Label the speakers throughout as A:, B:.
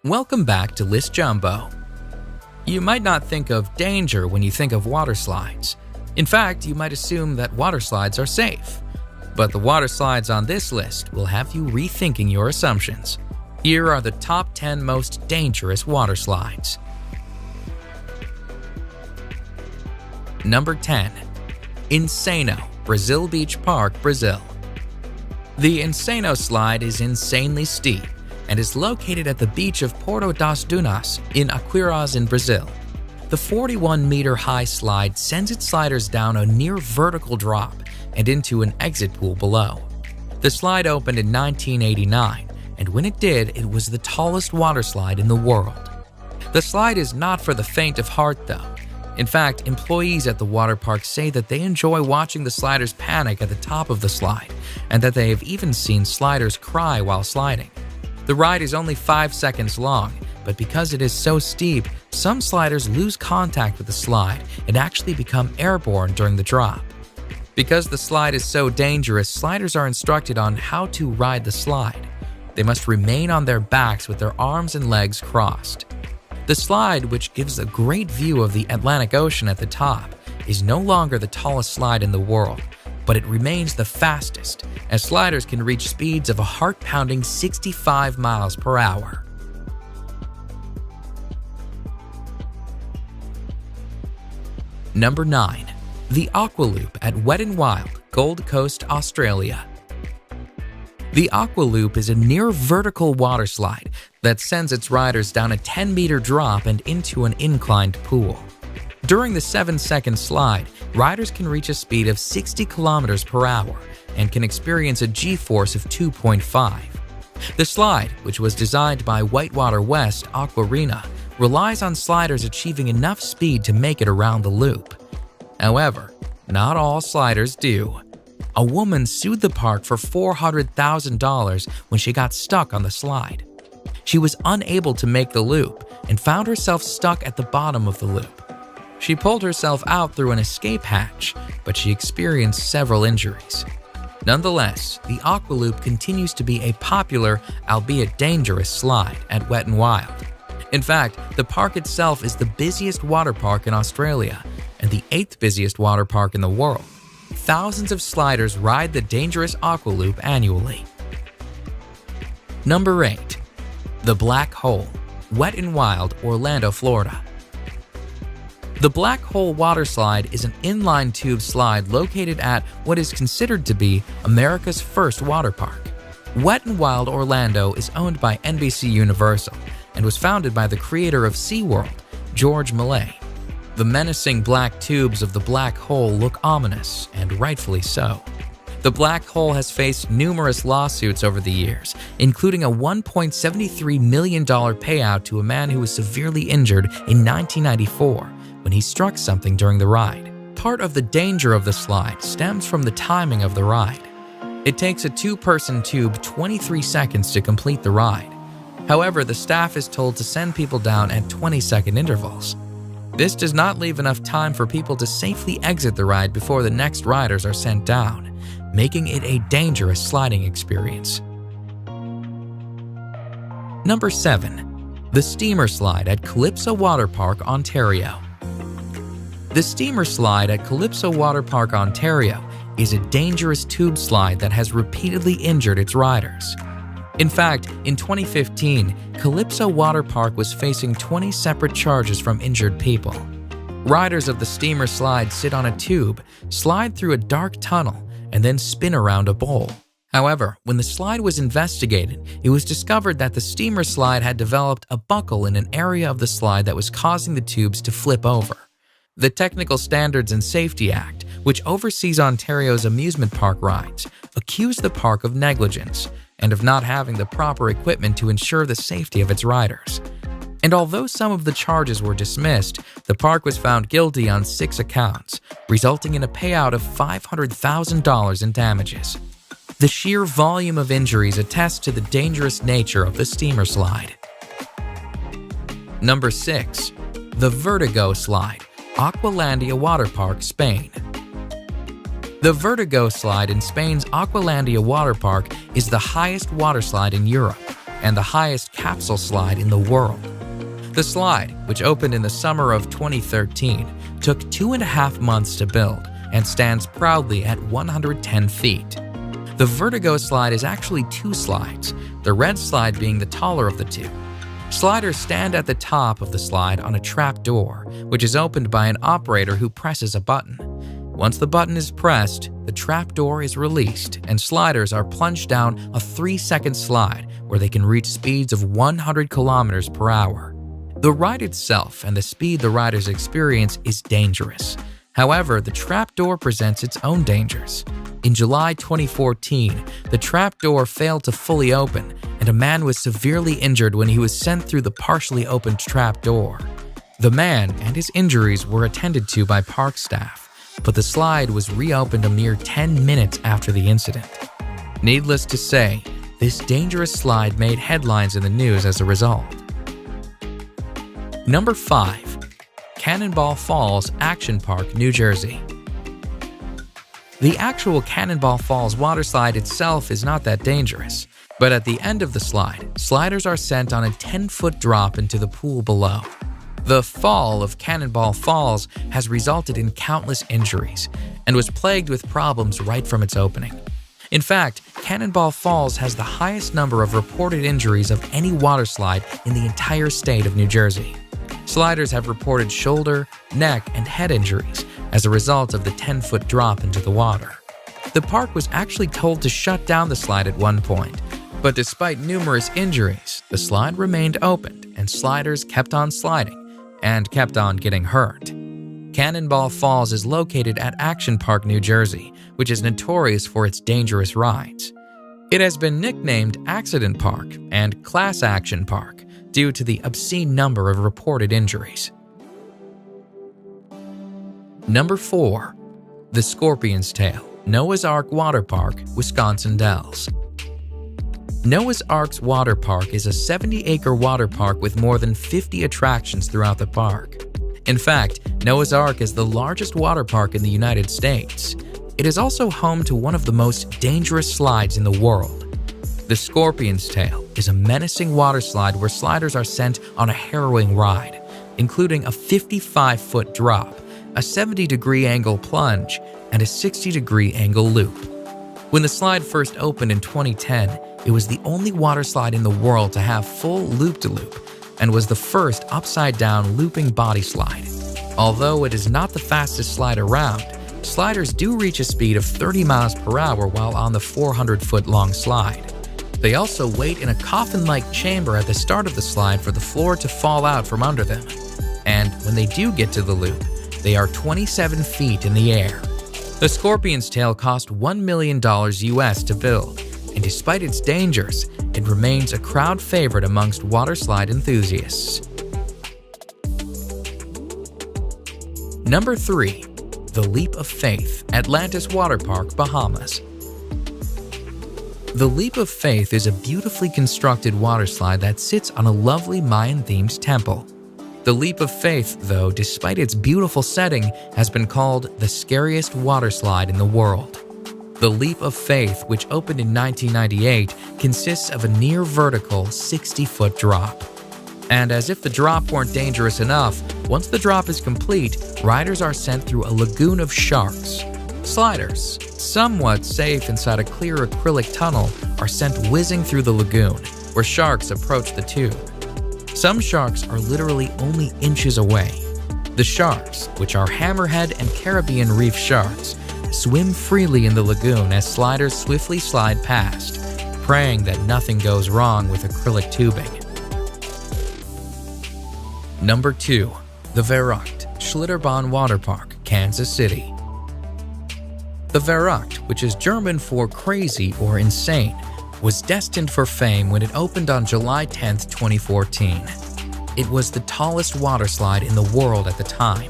A: Welcome back to List Jumbo. You might not think of danger when you think of water slides. In fact, you might assume that water slides are safe. But the water slides on this list will have you rethinking your assumptions. Here are the top 10 most dangerous water slides. Number 10. Insano, Brazil Beach Park, Brazil. The Insano slide is insanely steep and is located at the beach of Porto das Dunas in Aquiraz in Brazil. The 41-meter-high slide sends its sliders down a near-vertical drop and into an exit pool below. The slide opened in 1989, and when it did, it was the tallest water slide in the world. The slide is not for the faint of heart, though. In fact, employees at the water park say that they enjoy watching the sliders panic at the top of the slide, and that they have even seen sliders cry while sliding. The ride is only 5 seconds long, but because it is so steep, some sliders lose contact with the slide and actually become airborne during the drop. Because the slide is so dangerous, sliders are instructed on how to ride the slide. They must remain on their backs with their arms and legs crossed. The slide, which gives a great view of the Atlantic Ocean at the top, is no longer the tallest slide in the world, but it remains the fastest, as sliders can reach speeds of a heart-pounding 65 miles per hour. Number 9. The Aqua Loop at Wet n Wild, Gold Coast, Australia. The Aqua Loop is a near-vertical water slide that sends its riders down a 10-meter drop and into an inclined pool. During the 7-second slide, riders can reach a speed of 60 kilometers per hour and can experience a G-force of 2.5. The slide, which was designed by Whitewater West Aquarena, relies on sliders achieving enough speed to make it around the loop. However, not all sliders do. A woman sued the park for $400,000 when she got stuck on the slide. She was unable to make the loop and found herself stuck at the bottom of the loop. She pulled herself out through an escape hatch, but she experienced several injuries. Nonetheless, the Aqua Loop continues to be a popular, albeit dangerous, slide at Wet n Wild. In fact, the park itself is the busiest water park in Australia and the 8th busiest water park in the world. Thousands of sliders ride the dangerous Aqua Loop annually. Number 8. The Black Hole, Wet n Wild, Orlando, Florida. The Black Hole water slide is an inline tube slide located at what is considered to be America's first water park. Wet n Wild Orlando is owned by NBC Universal and was founded by the creator of SeaWorld, George Millay. The menacing black tubes of the Black Hole look ominous, and rightfully so. The Black Hole has faced numerous lawsuits over the years, including a $1.73 million payout to a man who was severely injured in 1994 when he struck something during the ride. Part of the danger of the slide stems from the timing of the ride. It takes a 2-person tube 23 seconds to complete the ride. However, the staff is told to send people down at 20-second intervals. This does not leave enough time for people to safely exit the ride before the next riders are sent down, making it a dangerous sliding experience. Number 7. The Steamer Slide at Calypso Water Park, Ontario. The Steamer Slide at Calypso Water Park, Ontario is a dangerous tube slide that has repeatedly injured its riders. In fact, in 2015, Calypso Water Park was facing 20 separate charges from injured people. Riders of the Steamer Slide sit on a tube, slide through a dark tunnel, and then spin around a bowl. However, when the slide was investigated, it was discovered that the Steamer Slide had developed a buckle in an area of the slide that was causing the tubes to flip over. The Technical Standards and Safety Act, which oversees Ontario's amusement park rides, accused the park of negligence and of not having the proper equipment to ensure the safety of its riders. And although some of the charges were dismissed, the park was found guilty on 6 accounts, resulting in a payout of $500,000 in damages. The sheer volume of injuries attests to the dangerous nature of the Steamer Slide. Number 6. The Vertigo Slide, Aqualandia Water Park, Spain. The Vertigo Slide in Spain's Aqualandia Water Park is the highest water slide in Europe, and the highest capsule slide in the world. The slide, which opened in the summer of 2013, took 2.5 months to build and stands proudly at 110 feet. The Vertigo slide is actually 2 slides, the red slide being the taller of the 2. Sliders stand at the top of the slide on a trap door, which is opened by an operator who presses a button. Once the button is pressed, the trap door is released and sliders are plunged down a 3-second slide where they can reach speeds of 100 kilometers per hour. The ride itself and the speed the riders experience is dangerous. However, the trapdoor presents its own dangers. In July 2014, the trapdoor failed to fully open, and a man was severely injured when he was sent through the partially opened trapdoor. The man and his injuries were attended to by park staff, but the slide was reopened a mere 10 minutes after the incident. Needless to say, this dangerous slide made headlines in the news as a result. Number 5. Cannonball Falls Action Park, New Jersey. The actual Cannonball Falls waterslide itself is not that dangerous, but at the end of the slide, sliders are sent on a 10-foot drop into the pool below. The fall of Cannonball Falls has resulted in countless injuries and was plagued with problems right from its opening. In fact, Cannonball Falls has the highest number of reported injuries of any waterslide in the entire state of New Jersey. Sliders have reported shoulder, neck, and head injuries as a result of the 10-foot drop into the water. The park was actually told to shut down the slide at one point, but despite numerous injuries, the slide remained opened and sliders kept on sliding and kept on getting hurt. Cannonball Falls is located at Action Park, New Jersey, which is notorious for its dangerous rides. It has been nicknamed Accident Park and Class Action Park due to the obscene number of reported injuries. Number 4. The Scorpion's Tail, Noah's Ark Water Park, Wisconsin Dells. Noah's Ark's Water Park is a 70-acre water park with more than 50 attractions throughout the park. In fact, Noah's Ark is the largest water park in the United States. It is also home to one of the most dangerous slides in the world. The Scorpion's Tail is a menacing waterslide where sliders are sent on a harrowing ride, including a 55-foot drop, a 70-degree angle plunge, and a 60-degree angle loop. When the slide first opened in 2010, it was the only waterslide in the world to have full loop-de-loop and was the first upside-down looping body slide. Although it is not the fastest slide around, sliders do reach a speed of 30 miles per hour while on the 400-foot-long slide. They also wait in a coffin-like chamber at the start of the slide for the floor to fall out from under them. And when they do get to the loop, they are 27 feet in the air. The Scorpion's Tail cost $1 million US to build, and despite its dangers, it remains a crowd favorite amongst waterslide enthusiasts. Number 3. The Leap of Faith, Atlantis Water Park, Bahamas. The Leap of Faith is a beautifully constructed waterslide that sits on a lovely Mayan-themed temple. The Leap of Faith, though, despite its beautiful setting, has been called the scariest waterslide in the world. The Leap of Faith, which opened in 1998, consists of a near-vertical 60-foot drop. And as if the drop weren't dangerous enough, once the drop is complete, riders are sent through a lagoon of sharks. Sliders, somewhat safe inside a clear acrylic tunnel, are sent whizzing through the lagoon, where sharks approach the tube. Some sharks are literally only inches away. The sharks, which are hammerhead and Caribbean reef sharks, swim freely in the lagoon as sliders swiftly slide past, praying that nothing goes wrong with acrylic tubing. Number 2. The Verrückt Schlitterbahn Water Park, Kansas City. The Verrückt, which is German for crazy or insane, was destined for fame when it opened on July 10, 2014. It was the tallest waterslide in the world at the time.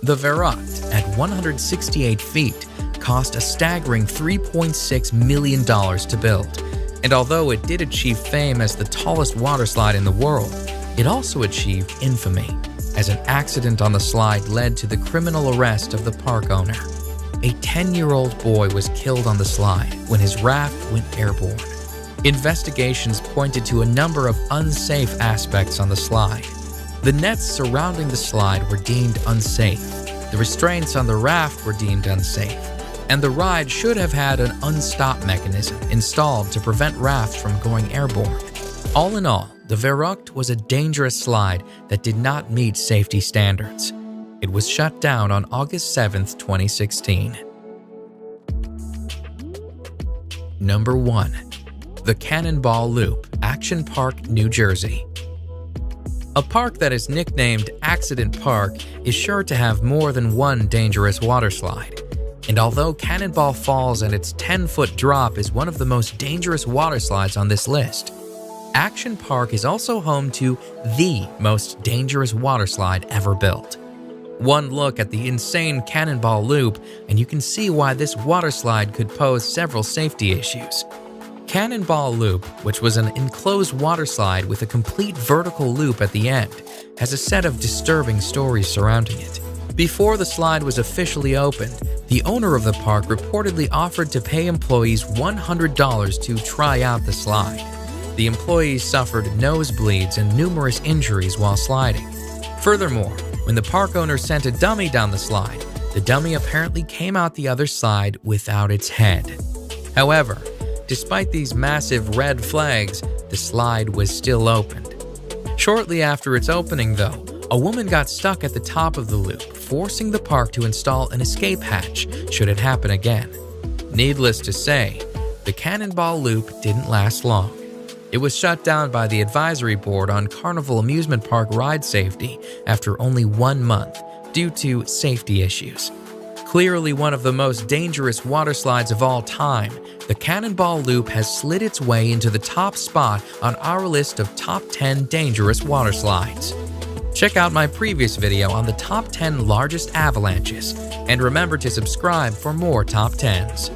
A: The Verrückt, at 168 feet, cost a staggering $3.6 million to build. And although it did achieve fame as the tallest waterslide in the world, it also achieved infamy, as an accident on the slide led to the criminal arrest of the park owner. A 10-year-old boy was killed on the slide when his raft went airborne. Investigations pointed to a number of unsafe aspects on the slide. The nets surrounding the slide were deemed unsafe, the restraints on the raft were deemed unsafe, and the ride should have had an unstop mechanism installed to prevent rafts from going airborne. All in all, the Verrückt was a dangerous slide that did not meet safety standards. It was shut down on August 7, 2016. Number 1. The Cannonball Loop, Action Park, New Jersey. A park that is nicknamed Accident Park is sure to have more than one dangerous waterslide. And although Cannonball Falls and its 10-foot drop is one of the most dangerous waterslides on this list, Action Park is also home to the most dangerous waterslide ever built. One look at the insane Cannonball Loop and you can see why this waterslide could pose several safety issues. Cannonball Loop, which was an enclosed waterslide with a complete vertical loop at the end, has a set of disturbing stories surrounding it. Before the slide was officially opened, the owner of the park reportedly offered to pay employees $100 to try out the slide. The employees suffered nosebleeds and numerous injuries while sliding. Furthermore, when the park owner sent a dummy down the slide, the dummy apparently came out the other side without its head. However, despite these massive red flags, the slide was still opened. Shortly after its opening, though, a woman got stuck at the top of the loop, forcing the park to install an escape hatch should it happen again. Needless to say, the Cannonball Loop didn't last long. It was shut down by the Advisory Board on Carnival Amusement Park ride safety after only 1 month due to safety issues. Clearly one of the most dangerous waterslides of all time, the Cannonball Loop has slid its way into the top spot on our list of top 10 dangerous waterslides. Check out my previous video on the top 10 largest avalanches, and remember to subscribe for more top 10s.